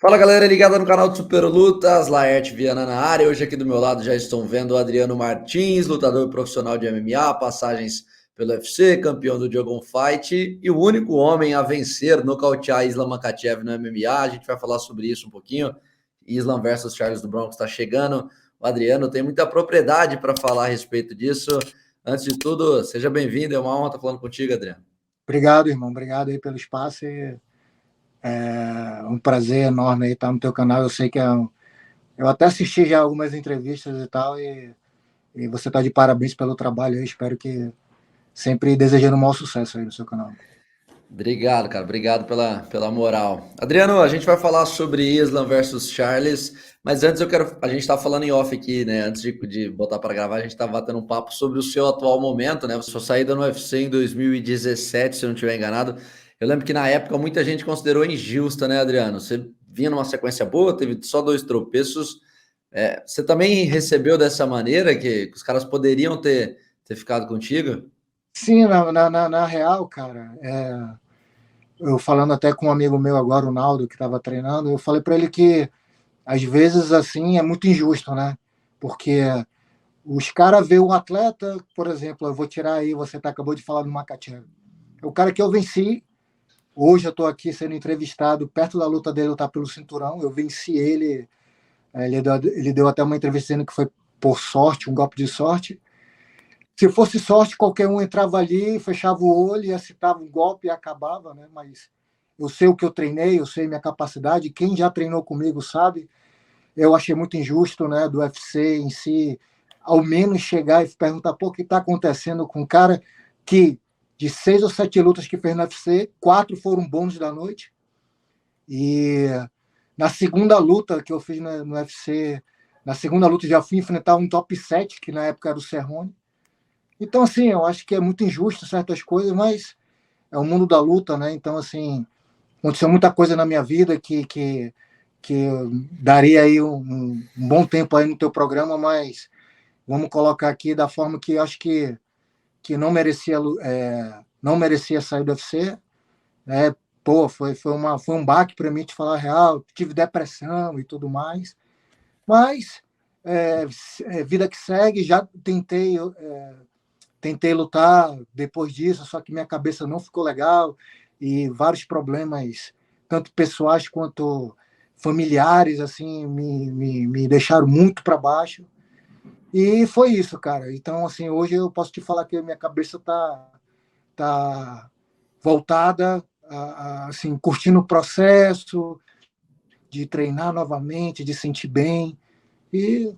Fala galera ligada no canal do Super Lutas, Laerte Viana na área. Hoje aqui do meu lado já estão vendo o Adriano Martins, lutador profissional de MMA, passagens pelo UFC, campeão do Dragon Fight e o único homem a vencer, nocautear Islam Makhachev no MMA. A gente vai falar sobre isso um pouquinho. Islam versus Charles do Bronx está chegando. O Adriano tem muita propriedade para falar a respeito disso. Antes de tudo, seja bem-vindo, é uma honra estar falando contigo, Adriano. Obrigado, irmão. Obrigado aí pelo espaço. É um prazer enorme aí estar no teu canal. Eu sei que eu até assisti já algumas entrevistas e tal, e você está de parabéns pelo trabalho. Eu espero que sempre desejando o maior sucesso aí no seu canal. Obrigado, cara. Obrigado pela moral. Adriano, a gente vai falar sobre Islam versus Charles, mas antes eu quero. A gente estava falando em off aqui, né? Antes de botar para gravar, a gente estava batendo um papo sobre o seu atual momento, né? Sua saída no UFC em 2017, se eu não estiver enganado. Eu lembro que na época muita gente considerou injusta, né, Adriano? Você vinha numa sequência boa, teve só 2 tropeços. Você também recebeu dessa maneira que os caras poderiam ter ficado contigo? Sim, na real, cara, eu falando até com um amigo meu agora, o Naldo, que estava treinando, eu falei para ele que às vezes assim é muito injusto, né? Porque os caras veem o atleta, por exemplo, eu vou tirar aí, você acabou de falar do Makhachev. É o cara que eu venci. Hoje eu estou aqui sendo entrevistado perto da luta dele lutar pelo cinturão. Eu venci ele. Ele deu até uma entrevista dizendo que foi por sorte, um golpe de sorte. Se fosse sorte, qualquer um entrava ali, fechava o olho e acertava um golpe e acabava, né? Mas eu sei o que eu treinei, eu sei minha capacidade. Quem já treinou comigo sabe. Eu achei muito injusto, né, do UFC em si, ao menos chegar e perguntar, pô, o que está acontecendo com um cara que de 6 ou 7 lutas que fez no UFC, 4 foram bônus da noite. E na segunda luta que eu fiz no UFC, na segunda luta já fui enfrentar um top 7, que na época era o Cerrone. Então, assim, eu acho que é muito injusto certas coisas, mas é o mundo da luta, né? Então, assim, aconteceu muita coisa na minha vida que daria aí um bom tempo aí no teu programa, mas vamos colocar aqui da forma que eu acho que não merecia sair do UFC, né? Pô, foi um baque para mim, te falar a real, tive depressão e tudo mais, mas vida que segue, já tentei lutar depois disso, só que minha cabeça não ficou legal e vários problemas, tanto pessoais quanto familiares, assim, me deixaram muito para baixo. E foi isso, cara. Então, assim, hoje eu posso te falar que a minha cabeça tá voltada, assim, curtindo o processo de treinar novamente, de sentir bem. E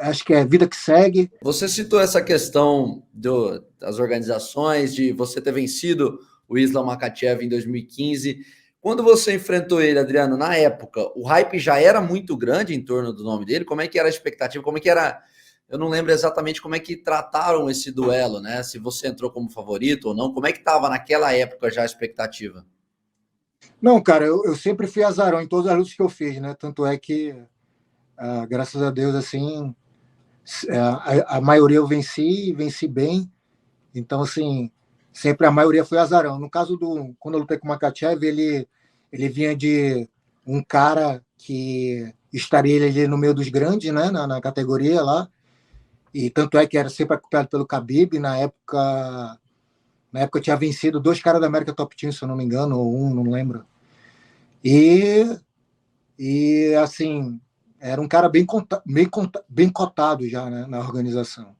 acho que é a vida que segue. Você citou essa questão das organizações, de você ter vencido o Islam Makhachev em 2015. Quando você enfrentou ele, Adriano, na época, o hype já era muito grande em torno do nome dele? Como é que era a expectativa? Como é que era? Eu não lembro exatamente como é que trataram esse duelo, né? Se você entrou como favorito ou não. Como é que estava naquela época já a expectativa? Não, cara, eu sempre fui azarão em todas as lutas que eu fiz, né? Tanto é que, graças a Deus, assim, a maioria eu venci bem. Então, assim, sempre a maioria foi azarão. No caso quando eu lutei com o Makhachev, ele vinha de um cara que estaria ali no meio dos grandes, né, na categoria lá. E tanto é que era sempre acompanhado pelo Khabib. Na época eu tinha vencido 2 caras da América Top Team, se eu não me engano, ou um, não lembro. E, assim, era um cara bem cotado já, né, na organização.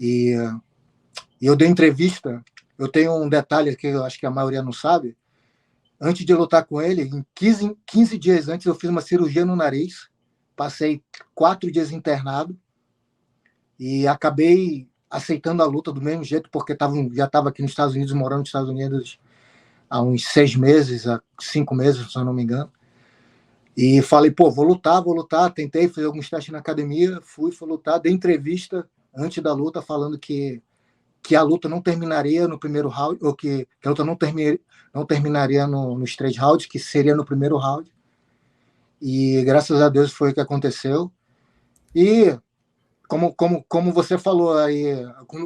E eu dei entrevista. Eu tenho um detalhe que eu acho que a maioria não sabe. Antes de eu lutar com ele, em 15 dias antes, eu fiz uma cirurgia no nariz. Passei 4 dias internado e acabei aceitando a luta do mesmo jeito, porque já estava aqui nos Estados Unidos, morando nos Estados Unidos há uns 6 meses, há 5 meses, se eu não me engano. E falei, pô, vou lutar. Tentei fazer alguns testes na academia, fui lutar, dei entrevista antes da luta falando que a luta não terminaria no primeiro round, ou que a luta não terminaria nos 3 rounds, que seria no primeiro round. E graças a Deus foi o que aconteceu. E como você falou aí,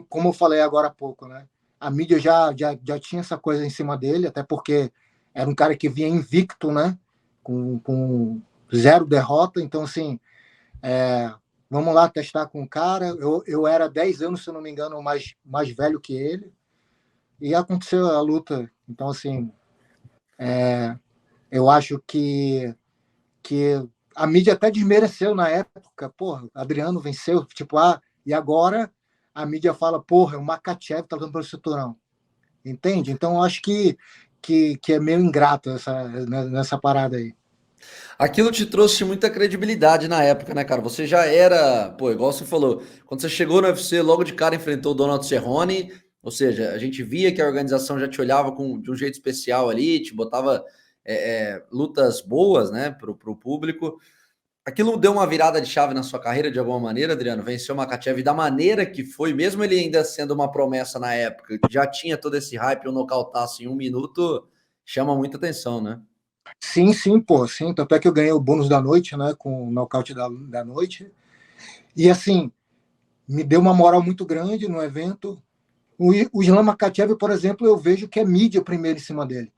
como eu falei agora há pouco, né? A mídia já tinha essa coisa em cima dele, até porque era um cara que vinha invicto, né? com 0 derrota. Então, assim, vamos lá testar com o cara. Eu era 10 anos, se eu não me engano, mais velho que ele. E aconteceu a luta. Então, assim, eu acho que a mídia até desmereceu na época. Porra, Adriano venceu. Tipo, e agora a mídia fala, porra, o Makhachev tá lutando pelo cinturão. Entende? Então, eu acho que é meio ingrato nessa parada aí. Aquilo te trouxe muita credibilidade na época, né, cara? Você já era, pô, igual você falou, quando você chegou no UFC, logo de cara enfrentou o Donald Cerrone, ou seja, a gente via que a organização já te olhava de um jeito especial ali, te botava lutas boas, né, pro público. Aquilo deu uma virada de chave na sua carreira de alguma maneira, Adriano? Venceu o Makhachev da maneira que foi, mesmo ele ainda sendo uma promessa na época, já tinha todo esse hype, o nocautaço em 1 minuto, chama muita atenção, né? Sim, sim, pô, sim. Tanto é que eu ganhei o bônus da noite, né, com o nocaute da noite. E, assim, me deu uma moral muito grande no evento. O Islam Makhachev, por exemplo, eu vejo que é mídia primeiro em cima dele.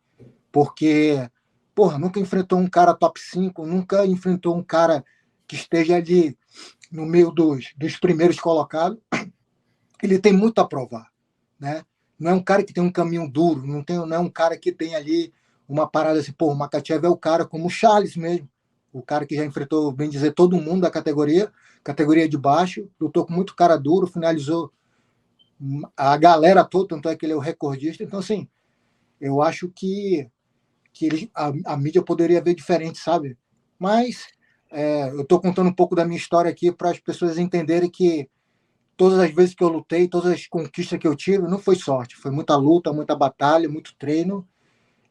Porque, porra, nunca enfrentou um cara top 5, nunca enfrentou um cara que esteja ali no meio dos primeiros colocados. Ele tem muito a provar, né? Não é um cara que tem um caminho duro, não é um cara que tem ali uma parada assim, pô, o Makhachev é o cara como o Charles mesmo, o cara que já enfrentou, bem dizer, todo mundo da categoria de baixo, lutou com muito cara duro, finalizou a galera toda, tanto é que ele é o recordista. Então, assim, eu acho que a mídia poderia ver diferente, sabe? Mas eu estou contando um pouco da minha história aqui para as pessoas entenderem que todas as vezes que eu lutei, todas as conquistas que eu tive, não foi sorte, foi muita luta, muita batalha, muito treino.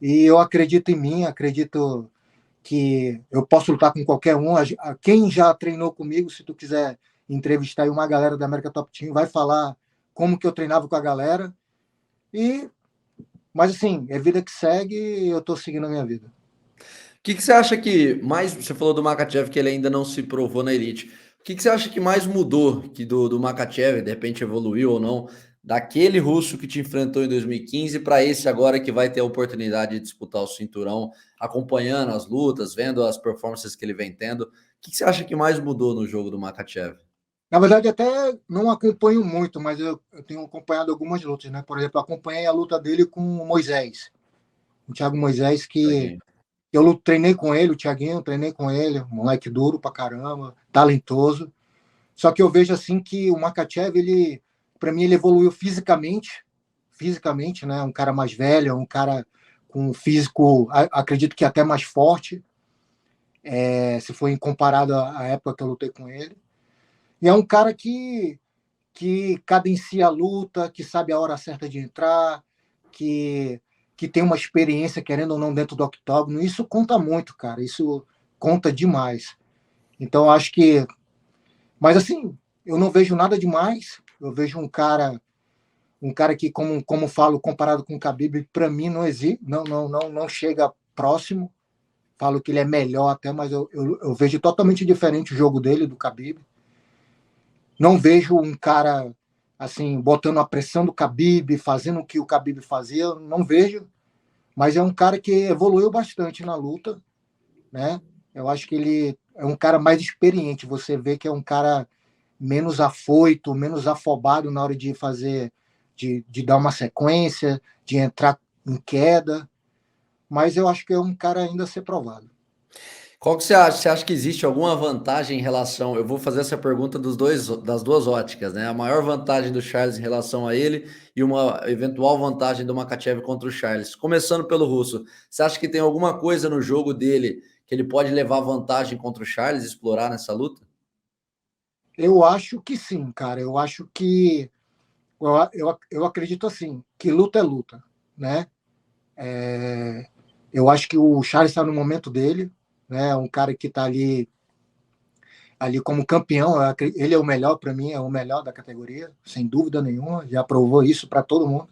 E eu acredito em mim, acredito que eu posso lutar com qualquer um. Quem já treinou comigo, se tu quiser entrevistar aí uma galera da América Top Team, vai falar como que eu treinava com a galera. Mas assim, é vida que segue e eu estou seguindo a minha vida. O que você acha que mais. Você falou do Makhachev que ele ainda não se provou na elite. O que você acha que mais mudou que do Makhachev, de repente evoluiu ou não, daquele russo que te enfrentou em 2015 para esse agora que vai ter a oportunidade de disputar o cinturão, acompanhando as lutas, vendo as performances que ele vem tendo? O que você acha que mais mudou no jogo do Makhachev? Na verdade, até não acompanho muito, mas eu tenho acompanhado algumas lutas, né? Por exemplo, acompanhei a luta dele com o Moisés, o Thiago Moisés, que eu treinei com ele, o Thiaguinho, treinei com ele, moleque duro pra caramba, talentoso. Só que eu vejo assim que o Makhachev, ele, para mim, ele evoluiu fisicamente, né? Um cara mais velho, um cara com um físico, acredito que até mais forte, se for comparado à época que eu lutei com ele. E é um cara que cadencia a luta, que sabe a hora certa de entrar, que, que tem uma experiência, querendo ou não, dentro do octógono. Isso conta muito, cara. Isso conta demais. Então, acho que. Mas, assim, eu não vejo nada demais. Eu vejo um cara que, como falo, comparado com o Khabib, para mim não existe, não chega próximo. Falo que ele é melhor até, mas eu vejo totalmente diferente o jogo dele do Khabib. Não vejo um cara assim botando a pressão do Khabib, fazendo o que o Khabib fazia, não vejo. Mas é um cara que evoluiu bastante na luta, né? Eu acho que ele é um cara mais experiente. Você vê que é um cara menos afoito, menos afobado na hora de fazer, de dar uma sequência, de entrar em queda. Mas eu acho que é um cara ainda a ser provado. Qual que você acha? Você acha que existe alguma vantagem em relação? Eu vou fazer essa pergunta das duas óticas, né? A maior vantagem do Charles em relação a ele e uma eventual vantagem do Makhachev contra o Charles. Começando pelo russo, você acha que tem alguma coisa no jogo dele que ele pode levar vantagem contra o Charles, explorar nessa luta? Eu acho que sim, cara. Eu acho que eu acredito assim, que luta é luta, né? Eu acho que o Charles está no momento dele, né? Um cara que está ali como campeão. Ele é o melhor para mim, é o melhor da categoria, sem dúvida nenhuma. Já provou isso para todo mundo.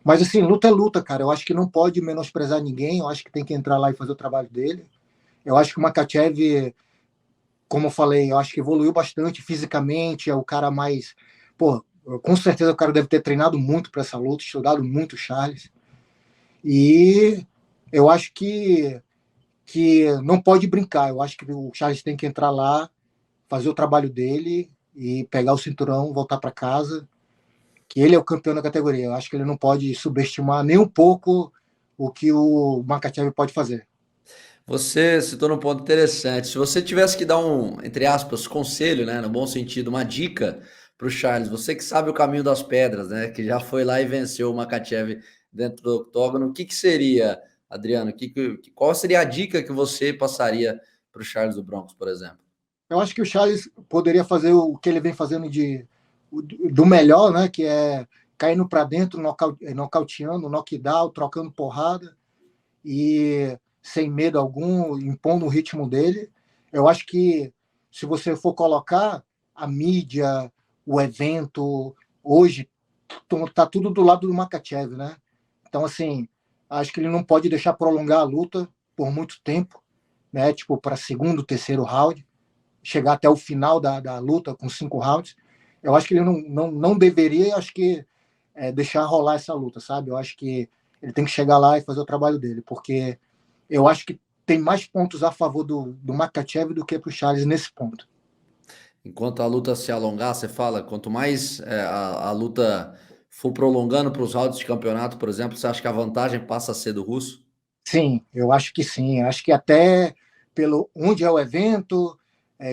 Mas assim, luta é luta, cara. Eu acho que não pode menosprezar ninguém. Eu acho que tem que entrar lá e fazer o trabalho dele. Eu acho que o Makhachev, como eu falei, eu acho que evoluiu bastante fisicamente. É o cara mais, pô, com certeza o cara deve ter treinado muito para essa luta, estudado muito o Charles. E eu acho que não pode brincar. Eu acho que o Charles tem que entrar lá, fazer o trabalho dele e pegar o cinturão, voltar para casa, que ele é o campeão da categoria. Eu acho que ele não pode subestimar nem um pouco o que o Makhachev pode fazer. Você citou num ponto interessante. Se você tivesse que dar um, entre aspas, conselho, né, no bom sentido, uma dica para o Charles, você que sabe o caminho das pedras, né, que já foi lá e venceu o Makhachev dentro do octógono, o que que seria, Adriano? Qual seria a dica que você passaria para o Charles do Bronx, por exemplo? Eu acho que o Charles poderia fazer o que ele vem fazendo do melhor, né, que é caindo para dentro, nocauteando, knockdown, trocando porrada e sem medo algum, impondo o ritmo dele. Eu acho que se você for colocar a mídia, o evento, hoje tá tudo do lado do Makhachev, né? Então, assim, acho que ele não pode deixar prolongar a luta por muito tempo, né? Tipo, para segundo, terceiro round, chegar até o final da luta com 5 rounds. Eu acho que ele não deveria, acho que deixar rolar essa luta, sabe? Eu acho que ele tem que chegar lá e fazer o trabalho dele, porque eu acho que tem mais pontos a favor do Makhachev do que para o Charles nesse ponto. Enquanto a luta se alongar, você fala, quanto mais a luta for prolongando para os rounds de campeonato, por exemplo, você acha que a vantagem passa a ser do russo? Sim, eu acho que sim. Acho que até pelo onde é o evento,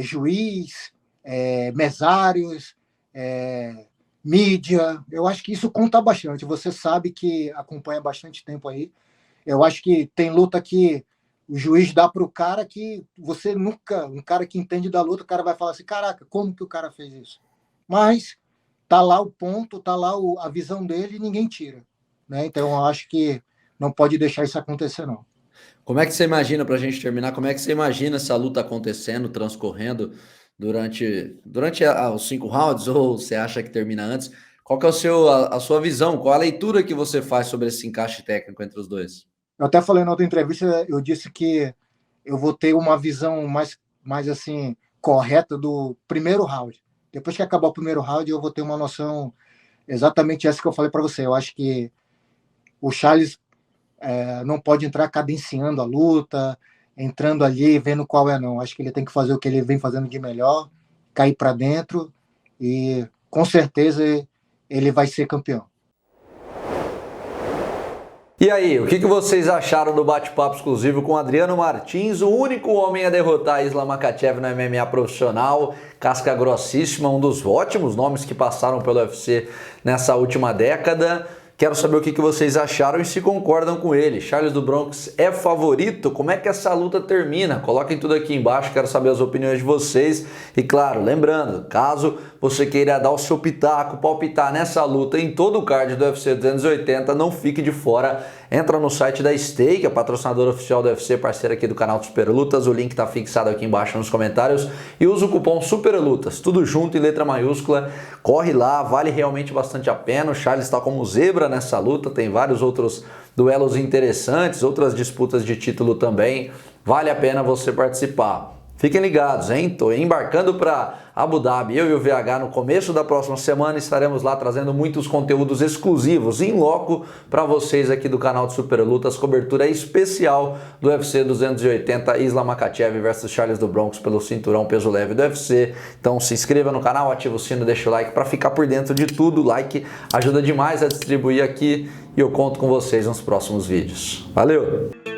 juiz, mesários, mídia, eu acho que isso conta bastante. Você sabe que acompanha bastante tempo aí. Eu acho que tem luta que o juiz dá para o cara que você nunca, um cara que entende da luta, o cara vai falar assim, caraca, como que o cara fez isso? Mas tá lá o ponto, tá lá a visão dele e ninguém tira, né? Então eu acho que não pode deixar isso acontecer, não. Como é que você imagina, para a gente terminar, como é que você imagina essa luta acontecendo, transcorrendo durante os 5 rounds, ou você acha que termina antes? Qual que é a sua visão, qual a leitura que você faz sobre esse encaixe técnico entre os dois? Eu até falei na outra entrevista, eu disse que eu vou ter uma visão mais assim, correta do primeiro round. Depois que acabar o primeiro round, eu vou ter uma noção exatamente essa que eu falei para você. Eu acho que o Charles não pode entrar cadenciando a luta, entrando ali, vendo qual é, não. Acho que ele tem que fazer o que ele vem fazendo de melhor, cair para dentro e com certeza ele vai ser campeão. E aí, o que vocês acharam do bate-papo exclusivo com Adriano Martins, o único homem a derrotar Islam Makhachev no MMA profissional, casca grossíssima, um dos ótimos nomes que passaram pelo UFC nessa última década. Quero saber o que vocês acharam e se concordam com ele. Charles do Bronx é favorito? Como é que essa luta termina? Coloquem tudo aqui embaixo, quero saber as opiniões de vocês. E claro, lembrando, caso você queira dar o seu pitaco, palpitar nessa luta em todo o card do UFC 280, não fique de fora. Entra no site da Stake, a patrocinadora oficial do UFC, parceira aqui do canal do Super Lutas. O link está fixado aqui embaixo nos comentários. E usa o cupom SUPERLUTAS, tudo junto em letra maiúscula. Corre lá, vale realmente bastante a pena. O Charles está como zebra nessa luta, tem vários outros duelos interessantes, outras disputas de título também. Vale a pena você participar. Fiquem ligados, hein? Tô embarcando para Abu Dhabi, eu e o VH no começo da próxima semana estaremos lá trazendo muitos conteúdos exclusivos em loco para vocês aqui do canal de Super Lutas, cobertura especial do UFC 280 Islam Makhachev versus Charles do Bronx pelo cinturão peso leve do UFC. Então se inscreva no canal, ativa o sino, deixa o like para ficar por dentro de tudo. O like ajuda demais a distribuir aqui e eu conto com vocês nos próximos vídeos. Valeu!